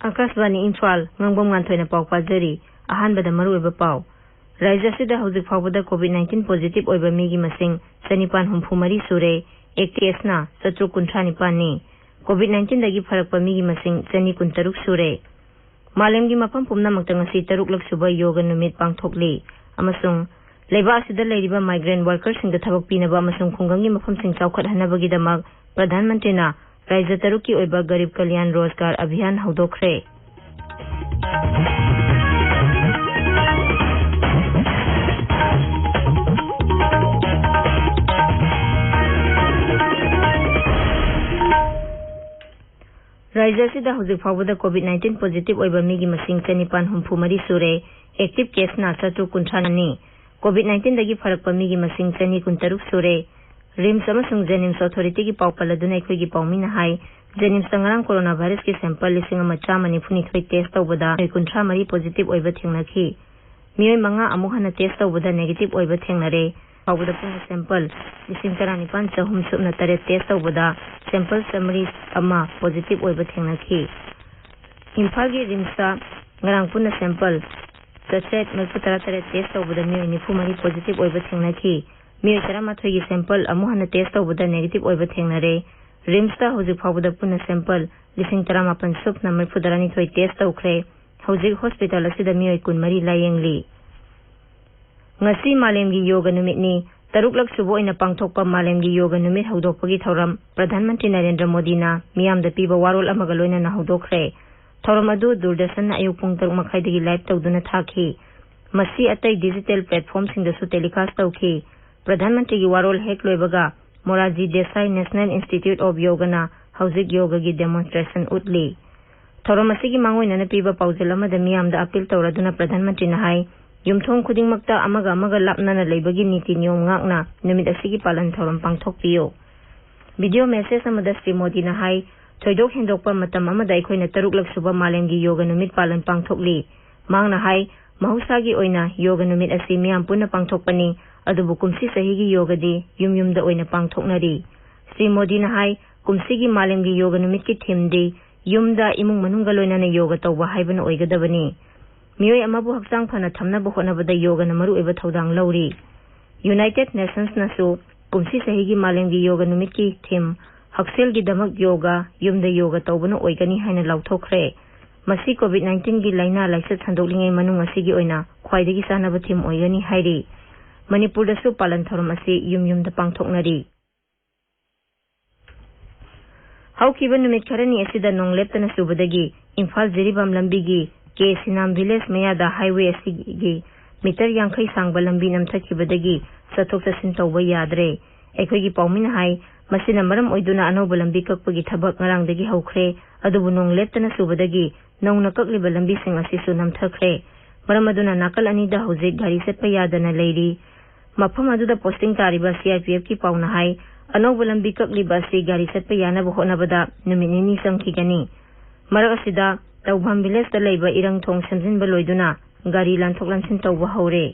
Akasvani Imphal Ngangbam Nganthoi na pau pajari ahanbada maruoiba pau Rajesh sida hauzik faubada COVID-19 positive oiba migi masing sanipan humphumari sure ATS na satru kunthani pani COVID-19 dagi pharakpa migi masing sani kuntaruk sure malemgi mafam pumna makta taruk lak suba yoga numit pangthokli amasung leiba asida leiriba migrant workers sing da thabak pinaba amasung khunggangi mafam sing chawkhat hanabagi damak Pradhan Mantri na Raja Taruki oiba Garib Kalyan Rozgar Abhiyan haudokre. Raja sida hauzik faubada COVID-19 positive oiba migi masing chanipan humphumari sure active case na satru kunthani COVID-19 dagi pharakpa migi masing chani kuntaruk sure RIMS amasung Jenims Authority ki pau paladuna ekhoi gi paumina hai Jenims tangarang coronavirus ki sample lising ama chamani phuni khoi test tawbada kunthra mari positive oiba thengnakhi mioi manga amu hana test tawbada negative oiba thengnare pawbada pung sample lising tarani pan chahum subna tare test tawbada sample summary ama positive oiba thengnakhi Imphal gi RIMS ta ngarang punna sample set melputara tare test tawbada mioi ni phumari positive oiba thengnakhi Mioi Taramathoi gi sample amuhana test tawbada negative oiba thengnare RIMS ta hauzik faubada punna sample lising taramapan sup na merfudarani thoi test tawkhre hauzik hospital asida mioi kunmari layengli ngasi malemgi yoga numit ni taruklak subo ina pangthokpa malemgi yoga numit haudokpagi thoram Pradhan Mantri Narendra Modi na miyamda piba warol amaga loina na haudokre thoram adu Doordarshan na ayuk pung 3:30 dagi live tawduna thakhi masi atai digital platform sing da su telecast tawkhi Pradhan Mantri ki warol hek loibaga Moraji Desai National Institute of Yoga na hauzik yoga gi demonstration utli thoramasi gi mangoi na piba paujelama da miyamda appeal tawraduna Pradhan Mantri na hai yumthong khudingmakta amaga lapna na leibagi niti niyom ngakna numit asigi palan thoram pangthokpiyo video message amada Sri Modi na hai thoidok hindokpa matam amada ikhoina taruklak suba malemgi yoga numit palan pangthokli mangna hai mahusagi oina yoga numit asi miyam punna pangthokpani adubu kumsi sahigi yoga di yumda oina pangthoknari Sri Modi na hai kumsigi malemgi yoga numit ki theme di yumda imung manungga loina na yoga tawba haibana oigadabani mioi amabu haksang phana thamna bu honabada yoga na maru eba thodang lauri United Nations na su kumsi sahigi malemgi yoga numit ki theme haksel gi damak yoga yumda yoga tawbana oigani haina lauthokre masi COVID-19 gi laina laisat sandoklingai manung asigi oina khwaidagi sanaba theme oigani hairi Manipur da su palan thoram asi yumda pangthoknari haukiba numit kharani asida nongleptana subadagi Imphal Jiribam lambi gi ke Sinam village mayada highway asigi meter yankhai sangba lambi namthakibadagi sathok sasin tawba yadre ekhoi gi paumina hai masina maram oiduna anoba lambi kakpagi thabak ngarang dagi haukhre adubu nongleptana subadagi nongna kakliba lambi sing asi su namthakre maram aduna nakal ani da hauzik gari setpa yadana leiri mafam aduda posting tariba CRPF ki pauna hai anoba lambi kakliba si gari setpa yana bu honabada numinini sangkhigani marak asida tawbam village da leiba irang thong samjin baloiduna gari lanthok lansin tawba haure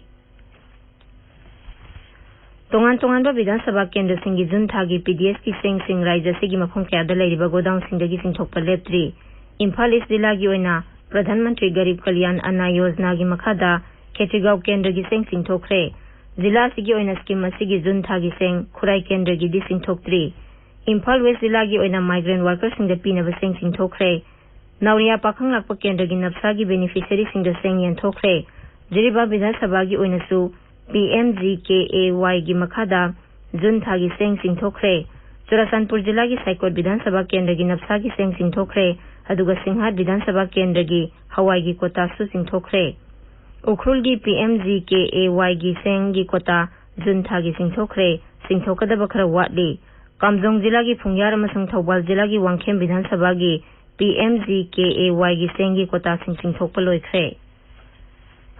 tongan ba Vidhan Sabha Kendra singi jun thagi PDS ki sing raija sigi mafam kya da leiriba godown singdagi singthokpa leptri Imphal is dilagi oina Pradhan Mantri Garib Kalyan Anna Yojana gi makhada Khetrigaon Kendra gi singthokre Zila sigi oina scheme asigi jun thagi sing Khurai Kendra gi di singthokri Imphal West Zila gi oina migrant workers sing da pinaba singthokre Nauria pakhang lakpa Kendra gi napsa gi beneficiary sing da sing yan thokre Jiriba Vidhan Sabha gi oina su PMGKAY gi makhada jun thagi singthokre Churasanpur Jila gi Saikot Vidhan Sabha Kendra gi napsa gi singthokre aduga Singhat Vidhan Sabha Kendra gi Hawai gi kota su singthokre Ukhrul gi PMGKAY gi seng gi kota jun thagi singthokre singthokadaba khara watli Kamjong Jila gi Phungyar amasung Thawbal Jila gi Wangkhem Vidhan Sabha gi PMGKAY gi seng gi kota singthokpa loikhre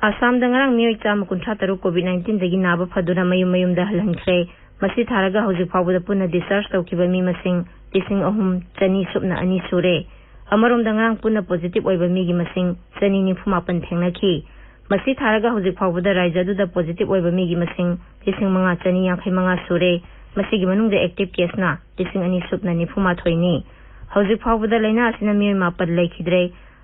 Assam dangarang mioi chama kunthra taru COVID-19 dagi naba phaduna mayum da halhankhre masi tharaga hauzik phawbada punna discharge tawkiba mi masing lising ahum chani subna ani sure amarom dangarang punna positive oiba mi gi masing chani ni phumapan thengnakhi masi tharaga hauzik phawbada raija du da positive oiba mi gi masing lising manga chani yankhai manga sure masi gi manung da active case na lising ani subna ni phuma thoini hauzik phawbada laina asina mioi mapad laikhidre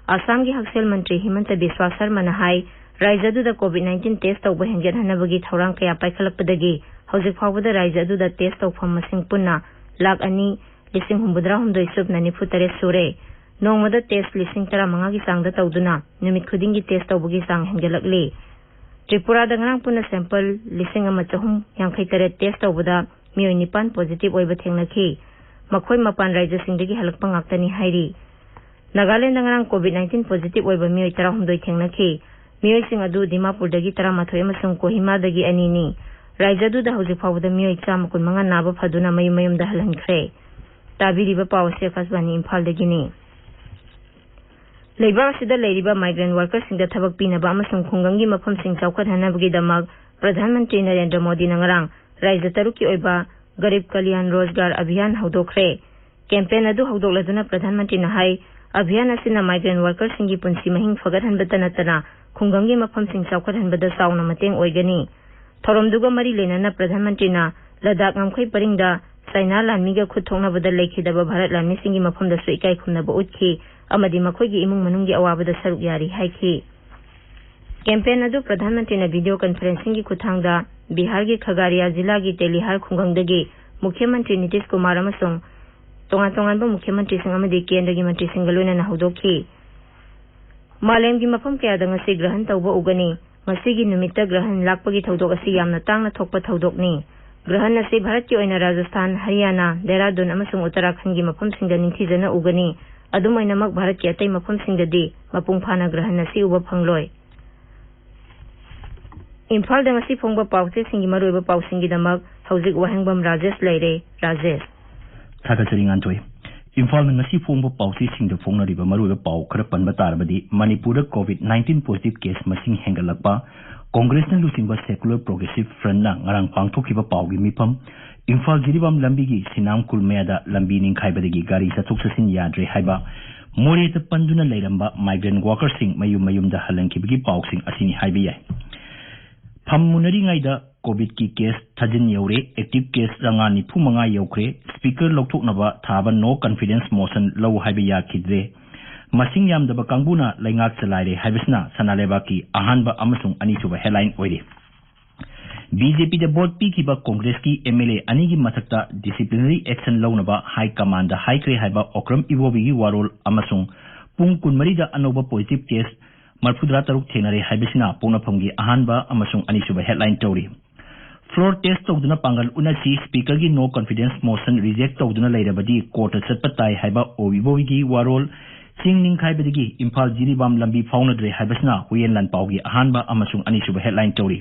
Assam gi Haksel Mantri Himanta Biswa Sarma na hai Raija du da COVID-19 test tauba henget hanabagi thaurang kaya paikhalakpadagi hauzik phawbada raija du da test tawpham masing punna lakh ani lising humbudra humdoi subna nifu tare sure nongmada test lising tara manga gi sangda tawduna numit khudingi test tawbagi sang hengelakli Tripura da ngarang punna sample lising ama chahum yangkhai tare test tawbada mioi nipan positive oiba thengnakhi makhoi mapan raija singdagi halakpa ngaktani hairi Nagaland da ngarang COVID-19 positive oiba mioi tara humdoi thengnakhi Mioi sing adu Dimapur dagi tara mathoi amasung Kohima dagi anini Raija du da hauzik phawda mioi chama kun manga naba phaduna mayum da halankhre tabiriba pawse kasbani Imphal dagi ni Leiba sida leiriba migrant workers sing da thabak pinaba amasung khungangi mafam sing chawkhat hanabagi damak Pradhan Mantri Narendra Modi nangarang Raija taruki oiba Garib Kalyan Rozgar Abhiyan hawdokre campaign adu hawdokladuna Pradhan Mantri na hai Abhiyan asina migrant workers singi punsi mahing fagathan batanatana Khungangi mafam sing chawkhat hanbada sauna mateng oigani Thoromduga mari lenana Pradhan Mantri na Ladakh ngamkhai paringda China lanmiga khutthongna bada lekhidaba Bharat lanmi singi mafam da su ikai khumnaba utkhi amadi makhoigi imung manunggi awabada saruk yari haikhi campaign adu Pradhan Mantri na video conferencing gi khuthangda Bihar gi Khagaria jila gi Telihar khungangdagi Mukhyamantri Nitish Kumar amasung tongan ba Mukhyamantri sing amadi kendra gi mantri singaluna na hawdokhi Malem gi mafam kaya da ngasi grahan tawba ugani masigi numita grahan lakpagi tawdok asi yamna tangna thokpa tawdok ni grahan asi Bharat ki oina Rajasthan Haryana Dehradun amasung Uttarakhand gi mafam singda ningthijana ugani adumaina mak Bharat ki atai mafam singdadi mapung phana grahan asi uba phangloi Imphal da ngasi phongba pawse singi maroiba pawsingi damak hauzik Wahengbam Rajesh leire Rajesh Ngangbam Nganthoi Imphal na ngasi phongba pawse singda phongnariba maroiba paw khara panba tarabadi Manipur COVID-19 positive case masing hengalakpa Congress na lusingba Secular Progressive Front na ngarang pangthokiba pawgi mipam Imphal jiribam lambigi Sinam Kulmeada lambi ningkhaibadagi gari sathok sasin yadre haiba More ta panduna leiramba migrant workers sing mayum da halankibagi pawsing asini haiba yai Phammunari ngaida COVID ki case thajin yaure active case ranga nipu manga yaukre speaker lokthoknaba thaba no confidence motion law haiba yakidre masing yamdaba kangbuna laingak chalaire haibisna sanaleba ki ahanba amasung anisuba headline oire BJP the board pi kiba Congress ki MLA anigi mathakta disciplinary action lawnaba high command da high kre haiba okram iwobi gi warol amasung pung kunmari da anoba positive case Marfudra taruk thenare haibisina pona phamgi ahanba amasung anisuba headline tori floor test tawduna pangal unasi speaker gi no confidence motion reject tawduna leirabadi court chatpatai haiba obibowi gi warol singning khaibadigi Imphal jiribam lambi faunadre haibisna huyen lan pawgi ahanba amasung anisuba headline tori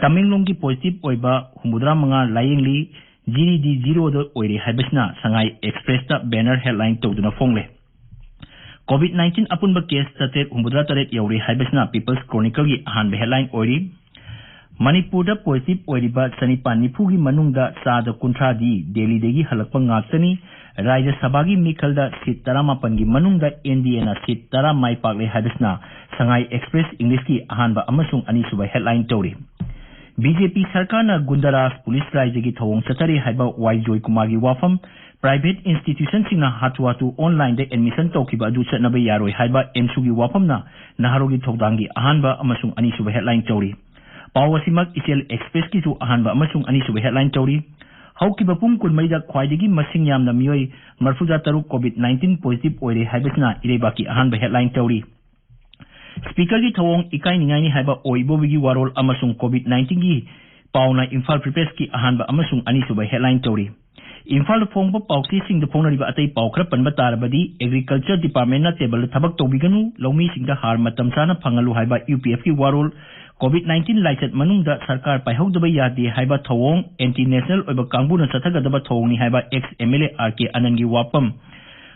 Tamenglong gi positive oiba humudra manga layengli GD 0 do oire haibisna sangai express ta banner headline tawduna fongle COVID-19 apunba case tatet humbudra taret yauri haibasna People's Chronicle gi ahanba headline oiri Manipur da positive oiriba sanipan nipugi manungda sada kuntra di Delhi degi halakpa ngaktani Rajya Sabha gi Mikhal da seat 18 gi manungda NDA na seat 10 mai pakle haibasna sangai express English gi ahanba amasung anisuba headline tori BJP sarkar na Gundaras police rajya gi thawong satari haiba Y Joy Kumar gi wafam private institution singna hatu online de admission tawkiba adu chatnaba yaroi haiba MSU gi wafamna naharogi thogdangi ahanba amasung anisuba headline tori pawasimak Isel Express ki su ahanba amasung anisuba headline tori haukiba pung kunmaida khwaidigi masing yamna mioi marfuda taru COVID-19 positive oire haibasna irebaki ahanba headline tori speaker gi thawong ikai ningai haiba oibobi gi warol amasung COVID-19 gi pauna Imphal Prepes ki ahanba amasung anisuba headline tori Imphal phongba pawsi sing the phonariba atai pawkhra panba tarabadi agriculture department na table thabak tobiganu lawmi singda har matam sana phangalu haiba UPF ki warol COVID-19 laichat manungda sarkar paihogdaba yade haiba thawong anti national oiba kangbuna sathagadaba thawongni haiba ex MLA RK Anangi wapam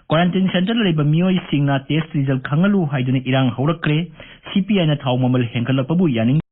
quarantine center leba mioi singna test result khangalu haiduna irang haurakre CPI na thawmamal henkalakpabu yaning